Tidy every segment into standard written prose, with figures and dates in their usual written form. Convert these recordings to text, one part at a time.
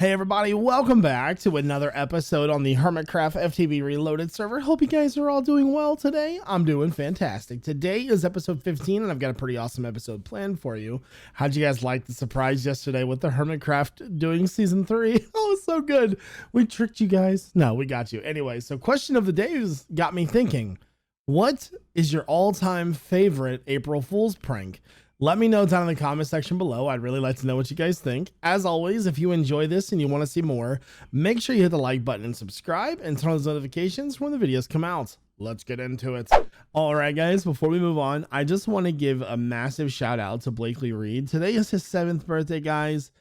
Hey everybody, welcome back to another episode on the Hermitcraft FTV Reloaded server. Hope you guys are all doing well today. I'm doing fantastic. Today is episode 15 and I've got a pretty awesome episode planned for you. How'd you guys like the surprise yesterday with the Hermitcraft doing season 3? Oh, so good. We tricked you guys. No, we got you. Anyway, so question of the day has got me thinking. What is your all-time favorite April Fool's prank? Let me know down in the comment section below. I'd really like to know what you guys think. As always, if you enjoy this and you want to see more, make sure you hit the like button and subscribe and turn on those notifications when the videos come out. Let's get into it. All right, guys, before we move on, I just want to give a massive shout out to Blakely Reed. Today is his 7th birthday, guys.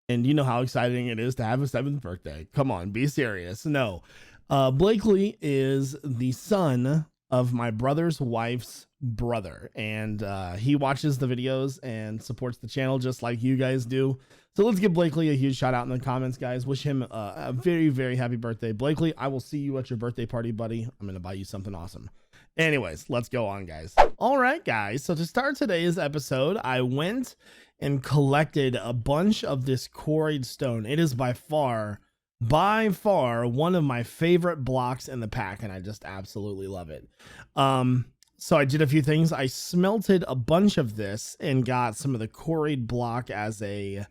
And you know how exciting it is to have a 7th birthday. Come on, be serious. No, Blakely is the son of my brother's wife's brother, and he watches the videos and supports the channel just like you guys do. So let's give Blakely a huge shout out in the comments, guys. Wish him a very, very happy birthday. Blakely, I will see you at your birthday party, buddy. I'm gonna buy you something awesome. Anyways, let's go on, guys. All right, guys, so to start today's episode, I went and collected a bunch of this quarried stone. It is by far one of my favorite blocks in the pack, and I just absolutely love it. So I did a few things. I smelted a bunch of this and got some of the quarried block as a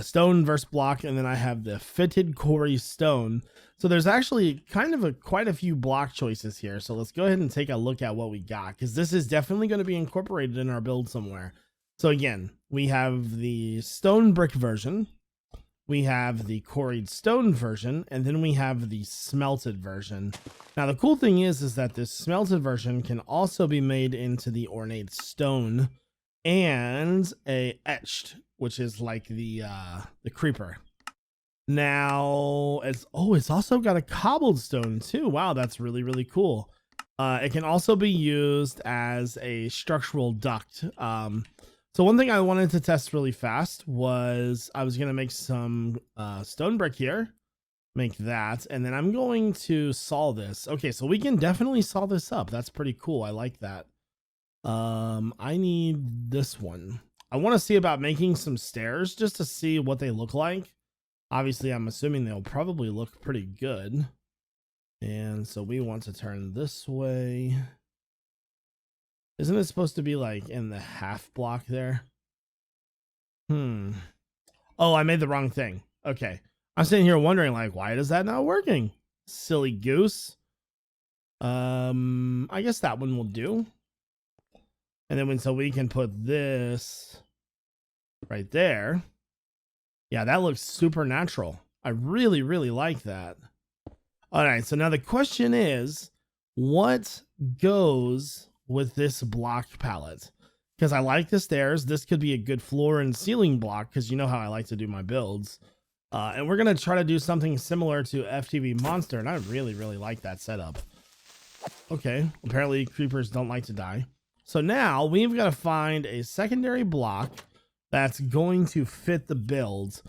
stone versus block, and then I have the fitted quarry stone. So there's actually kind of quite a few block choices here. So let's go ahead and take a look at what we got, because this is definitely going to be incorporated in our build somewhere. So again, we have the stone brick version, we have the quarried stone version, and then we have the smelted version. Now, the cool thing is that this smelted version can also be made into the ornate stone and a etched, which is like the creeper. Now, it's also got a cobblestone too. Wow, that's really, really cool. It can also be used as a structural duct. So one thing I wanted to test really fast was I was going to make some stone brick here, make that, and then I'm going to saw this. Okay, so we can definitely saw this up. That's pretty cool. I like that. I need this one. I want to see about making some stairs just to see what they look like. Obviously, I'm assuming they'll probably look pretty good. And so we want to turn this way. Isn't it supposed to be like in the half block there? Oh, I made the wrong thing. Okay. I'm sitting here wondering, like, why is that not working? Silly goose. I guess that one will do. And then so we can put this right there. Yeah, that looks supernatural. I really, really like that. All right, so now the question is, what goes with this block palette? Because I like the stairs. This could be a good floor and ceiling block, because you know how I like to do my builds. And we're going to try to do something similar to FTV Monster, and I really, really like that setup. Okay, apparently creepers don't like to die. So now we've got to find a secondary block that's going to fit the build.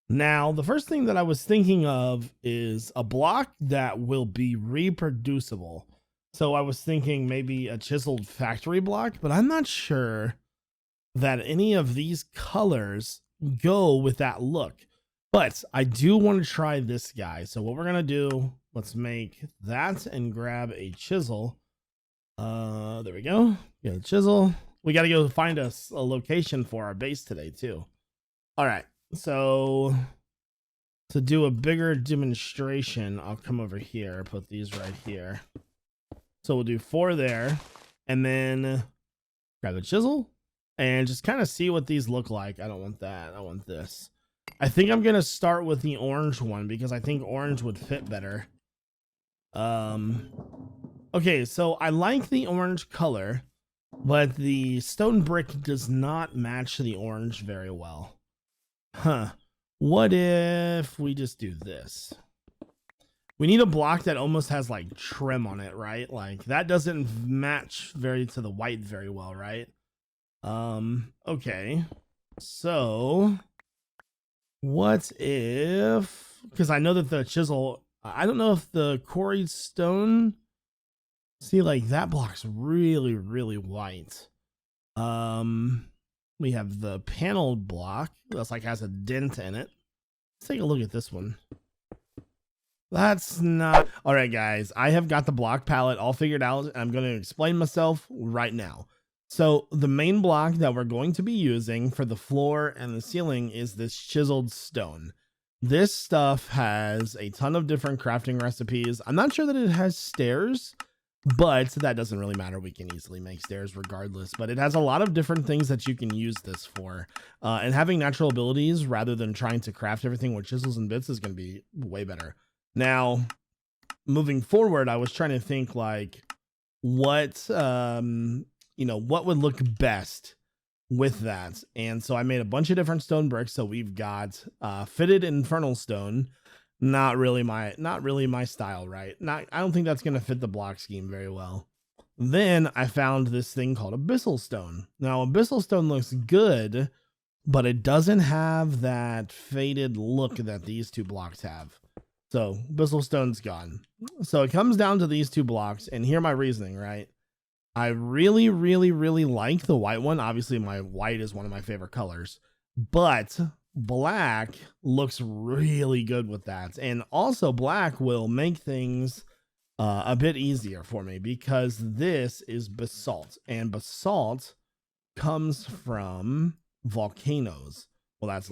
Now, the first thing that I was thinking of is a block that will be reproducible. So I was thinking maybe a chiseled factory block, but I'm not sure that any of these colors go with that look. But I do want to try this guy. So what we're going to do, let's make that and grab a chisel. There we go. Get a chisel. We got to go find a location for our base today too. All right. So to do a bigger demonstration, I'll come over here, put these right here. So we'll do 4 there, and then grab a chisel and just kind of see what these look like. I don't want that. I want this. I think I'm going to start with the orange one because I think orange would fit better. Okay, so I like the orange color, but the stone brick does not match the orange very well. What if we just do this? We need a block that almost has like trim on it, right? Like that doesn't match to the white very well, right? Okay. So what if, because I know that the chisel, I don't know if the quarried stone, see, like that block's really, really white. We have the paneled block that's like has a dent in it. Let's take a look at this one. That's not all right, guys. I have got the block palette all figured out, and I'm going to explain myself right now. So the main block that we're going to be using for the floor and the ceiling is this chiseled stone. This stuff has a ton of different crafting recipes. I'm not sure that it has stairs, but that doesn't really matter. We can easily make stairs regardless, but it has a lot of different things that you can use this for. And having natural abilities rather than trying to craft everything with chisels and bits is going to be way better. Now, moving forward, I was trying to think like what, what would look best with that. And so I made a bunch of different stone bricks. So we've got fitted infernal stone. Not really my style, right? I don't think that's going to fit the block scheme very well. Then I found this thing called abyssal stone. Now, abyssal stone looks good, but it doesn't have that faded look that these two blocks have. So abyssal stone's gone. So it comes down to these two blocks, and hear my reasoning, right? I really, really, really like the white one. Obviously, my white is one of my favorite colors, but black looks really good with that. And also black will make things a bit easier for me because this is basalt, and basalt comes from volcanoes. Well, that's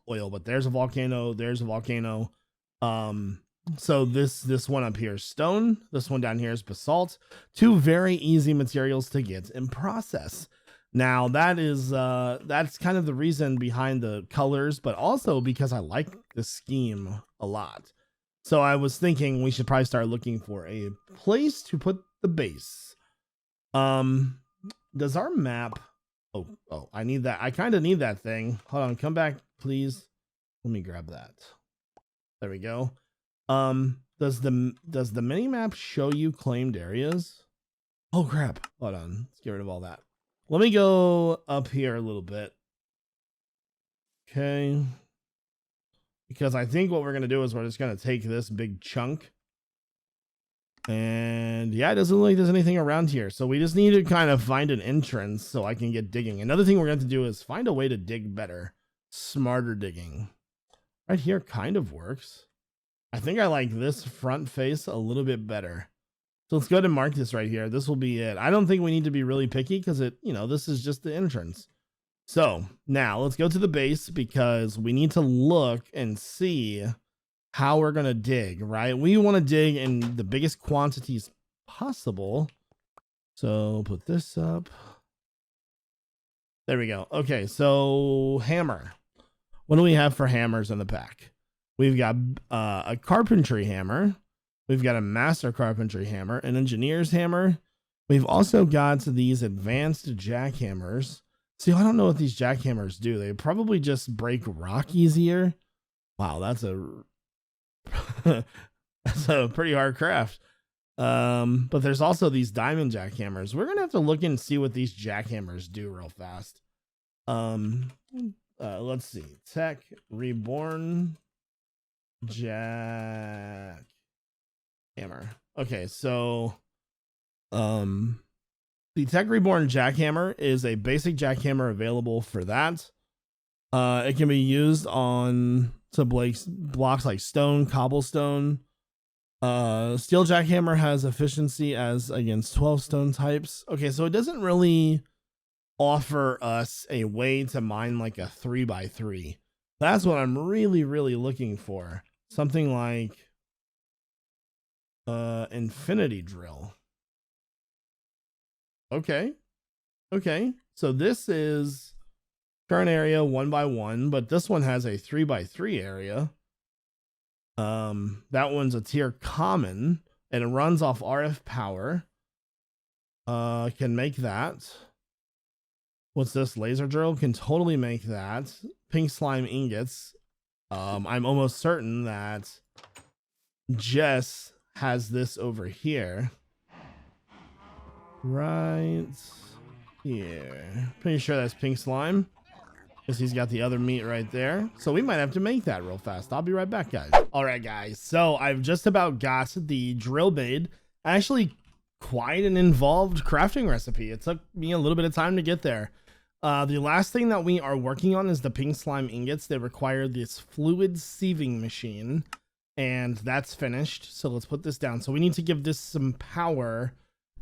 oil, but there's a volcano, there's a volcano. So this one up here is stone, this one down here is basalt. Two very easy materials to get and process. Now that is that's kind of the reason behind the colors, but also because I like the scheme a lot. So I was thinking we should probably start looking for a place to put the base. Does our map oh I need that. I kind of need that thing. Hold on, come back please. Let me grab that. There we go. Does the mini map show you claimed areas? Oh crap. Hold on. Let's get rid of all that. Let me go up here a little bit. Okay. Because I think what we're going to do is we're just going to take this big chunk. And yeah, it doesn't look like there's anything around here. So we just need to kind of find an entrance so I can get digging. Another thing we're going to have to do is find a way to dig better. Smarter digging. Right here kind of works. I think I like this front face a little bit better. So let's go ahead and mark this right here. This will be it. I don't think we need to be really picky because this is just the entrance. So now let's go to the base because we need to look and see how we're going to dig, right? We want to dig in the biggest quantities possible. So put this up. There we go. Okay. So hammer. What do we have for hammers in the pack? We've got a carpentry hammer. We've got a master carpentry hammer, an engineer's hammer. We've also got these advanced jackhammers. See, I don't know what these jackhammers do. They probably just break rock easier. Wow, that's a pretty hard craft. But there's also these diamond jackhammers. We're gonna have to look and see what these jackhammers do real fast. Let's see. Tech Reborn Jack Hammer. Okay, so the Tech Reborn Jackhammer is a basic jackhammer available for that. It can be used on blocks like stone, cobblestone. Steel jackhammer has efficiency as against 12 stone types. Okay, so it doesn't really offer us a way to mine like a 3x3. That's what I'm really, really looking for. Something like infinity drill. Okay. So this is current area 1x1, but this one has a 3x3 area. That one's a tier common and it runs off RF power. Can make that. What's this? Laser drill can totally make that. Pink slime ingots. I'm almost certain that Jess has this over here. Right here. Pretty sure that's pink slime. Because he's got the other meat right there. So we might have to make that real fast. I'll be right back, guys. All right, guys. So I've just about got the drill made. Actually, quite an involved crafting recipe. It took me a little bit of time to get there. The last thing that we are working on is the pink slime ingots. They require this fluid sieving machine, and that's finished. So let's put this down. So we need to give this some power,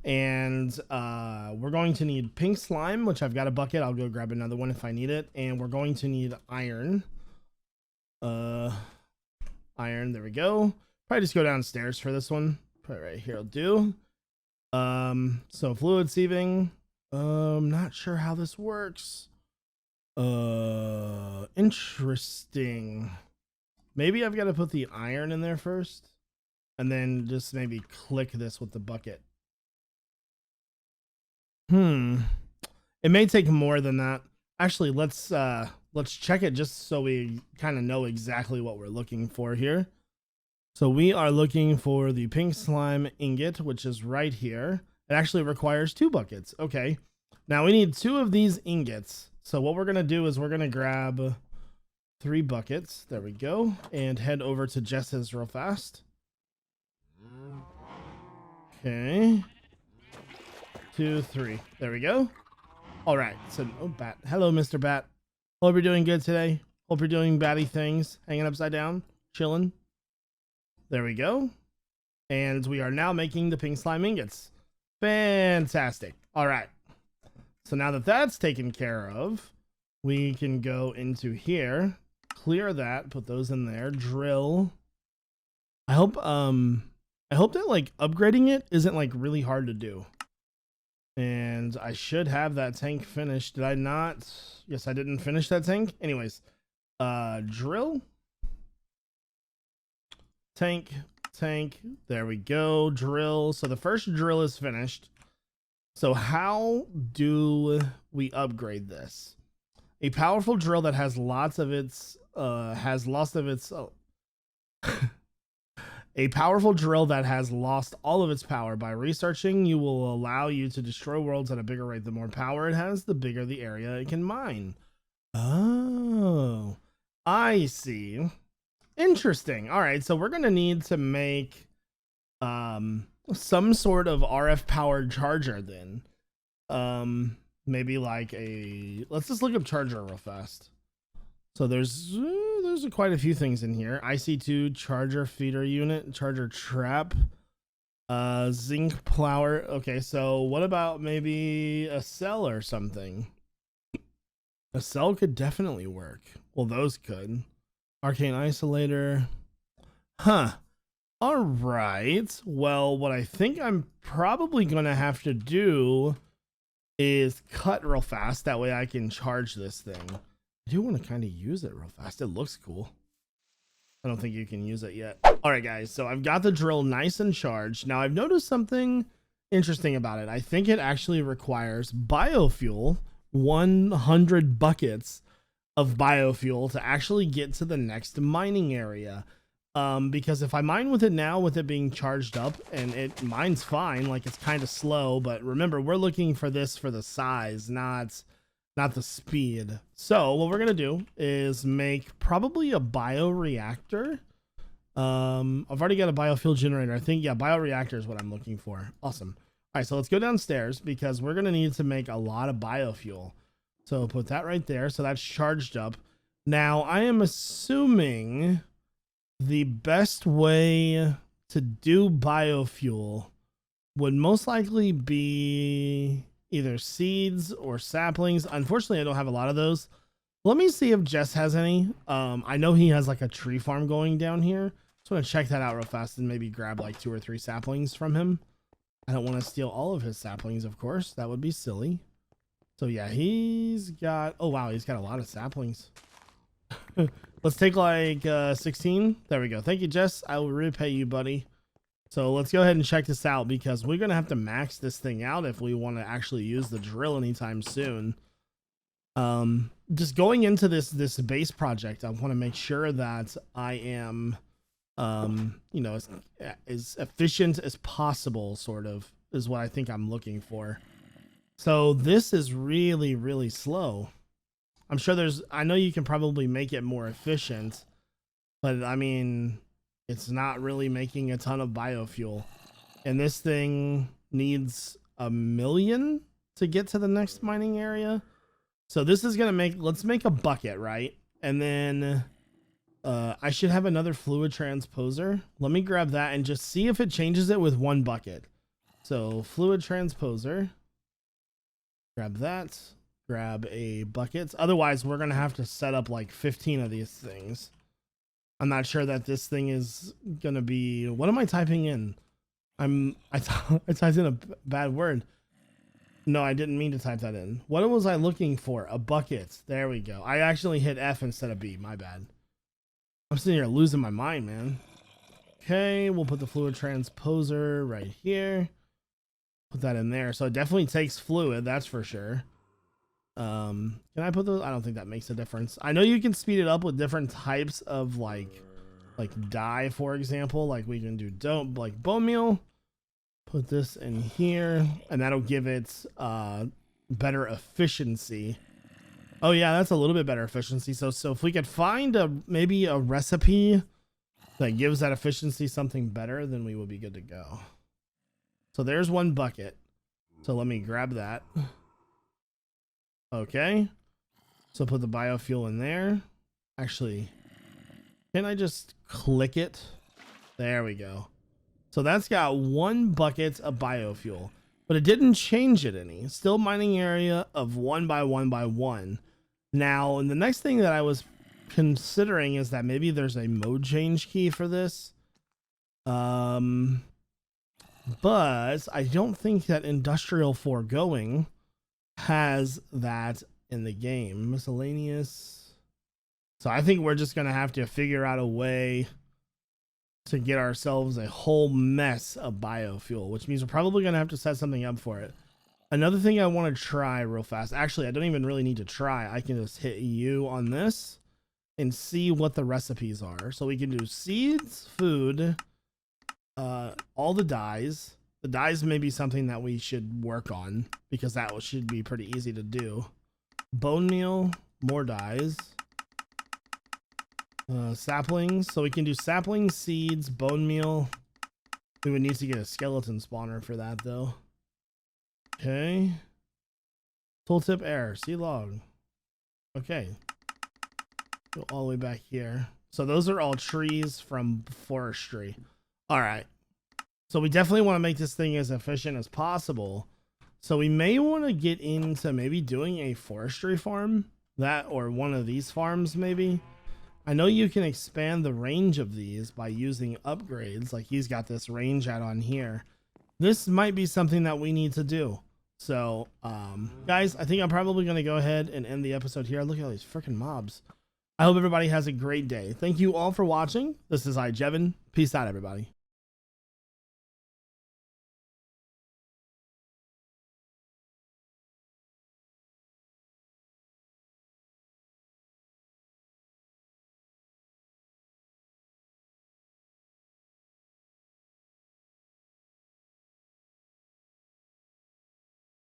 and we're going to need pink slime, which I've got a bucket. I'll go grab another one if I need it. And we're going to need iron. Iron, there we go. Probably just go downstairs for this one. Probably right here will do. So fluid sieving. Not sure how this works. Interesting. Maybe I've got to put the iron in there first, and then just maybe click this with the bucket. It may take more than that. Actually, let's check it just so we kind of know exactly what we're looking for here. So we are looking for the pink slime ingot, which is right here. It actually requires 2 buckets. Okay. Now we need 2 of these ingots. So what we're going to do is we're going to grab 3 buckets. There we go. And head over to Jess's real fast. Okay. 2, 3. There we go. All right. So, oh, Bat. Hello, Mr. Bat. Hope you're doing good today. Hope you're doing batty things. Hanging upside down. Chilling. There we go. And we are now making the pink slime ingots. Fantastic. All right. So now that that's taken care of, we can go into here, clear that, put those in there, drill. I hope that like upgrading it isn't like really hard to do. And I should have that tank finished. Did I not? Yes, I didn't finish that tank. Anyways, drill. Tank. There we go. Drill. So the first drill is finished. So how do we upgrade this? A powerful drill that has lots of its a powerful drill that has lost all of its power. By researching, you will allow you to destroy worlds at a bigger rate. The more power it has, the bigger the area it can mine. Oh, I see. Interesting. All right, so we're gonna need to make some sort of RF powered charger then. Maybe like let's just look up charger real fast. So there's quite a few things in here. IC2 charger feeder unit, charger trap, zinc plower. Okay, so what about maybe a cell or something? A cell could definitely work. Well, those could. Arcane isolator. Huh. All right. Well, what I think I'm probably going to have to do is cut real fast. That way I can charge this thing. I do want to kind of use it real fast. It looks cool. I don't think you can use it yet. All right, guys. So I've got the drill nice and charged. Now I've noticed something interesting about it. I think it actually requires biofuel, 100 buckets of biofuel to actually get to the next mining area. Because if I mine with it now, with it being charged up, and it mines fine, like it's kind of slow, but remember, we're looking for this for the size, not the speed. So what we're gonna do is make probably a bioreactor. I've already got a biofuel generator. I think, yeah, bioreactor is what I'm looking for. Awesome. All right, so let's go downstairs because we're gonna need to make a lot of biofuel. So put that right there. So that's charged up. Now I am assuming the best way to do biofuel would most likely be either seeds or saplings. Unfortunately, I don't have a lot of those. Let me see if Jess has any. I know he has like a tree farm going down here. Just want to check that out real fast and maybe grab like 2 or 3 saplings from him. I don't want to steal all of his saplings, of course. That would be silly. So yeah, he's got, oh wow, he's got a lot of saplings. Let's take like 16. There we go. Thank you, Jess. I will repay you, buddy. So let's go ahead and check this out because we're going to have to max this thing out if we want to actually use the drill anytime soon. Just going into this base project, I want to make sure that I am, you know, as efficient as possible, sort of, is what I think I'm looking for. So this is really, really slow. I'm sure I know you can probably make it more efficient, but I mean, it's not really making a ton of biofuel. And this thing needs 1 million to get to the next mining area. So this is gonna make, let's make a bucket, right? And then I should have another fluid transposer. Let me grab that and just see if it changes it with one bucket. So fluid transposer, grab that, grab a bucket. Otherwise we're gonna have to set up like 15 of these things. I'm not sure that this thing is gonna be, what am I typing in? I typed in a bad word. No, I didn't mean to type that in. What was I looking for? A bucket. There we go. I actually hit F instead of B. My bad. I'm sitting here losing my mind, man. Okay, we'll put the fluid transposer right here. Put that in there. So it definitely takes fluid, that's for sure. Can I put those? I don't think that makes a difference. I know you can speed it up with different types of like dye, for example. Like we can do like bone meal. Put this in here, and that'll give it better efficiency. Oh yeah, that's a little bit better efficiency. So if we could find maybe a recipe that gives that efficiency something better, then we would be good to go. So there's one bucket. So let me grab that. Okay. So put the biofuel in there. Actually, can I just click it? There we go. So that's got one bucket of biofuel, but it didn't change it any. Still mining area of 1 by 1 by 1. Now, and the next thing that I was considering is that maybe there's a mode change key for this. But I don't think that Industrial Foregoing has that in the game. Miscellaneous. So I think we're just going to have to figure out a way to get ourselves a whole mess of biofuel, which means we're probably going to have to set something up for it. Another thing I want to try real fast. Actually, I don't even really need to try. I can just hit U on this and see what the recipes are. So we can do seeds, food, all the dyes. The dyes may be something that we should work on because that should be pretty easy to do. Bone meal, more dyes. Saplings. So we can do saplings, seeds, bone meal. We would need to get a skeleton spawner for that though. Okay. Tooltip air, sea log. Okay. Go all the way back here. So those are all trees from forestry. All right. So we definitely want to make this thing as efficient as possible. So we may want to get into maybe doing a forestry farm, that or one of these farms maybe. I know you can expand the range of these by using upgrades, like he's got this range add-on here. This might be something that we need to do. So, guys, I think I'm probably going to go ahead and end the episode here. Look at all these freaking mobs. I hope everybody has a great day. Thank you all for watching. This is iJevin. Peace out, everybody.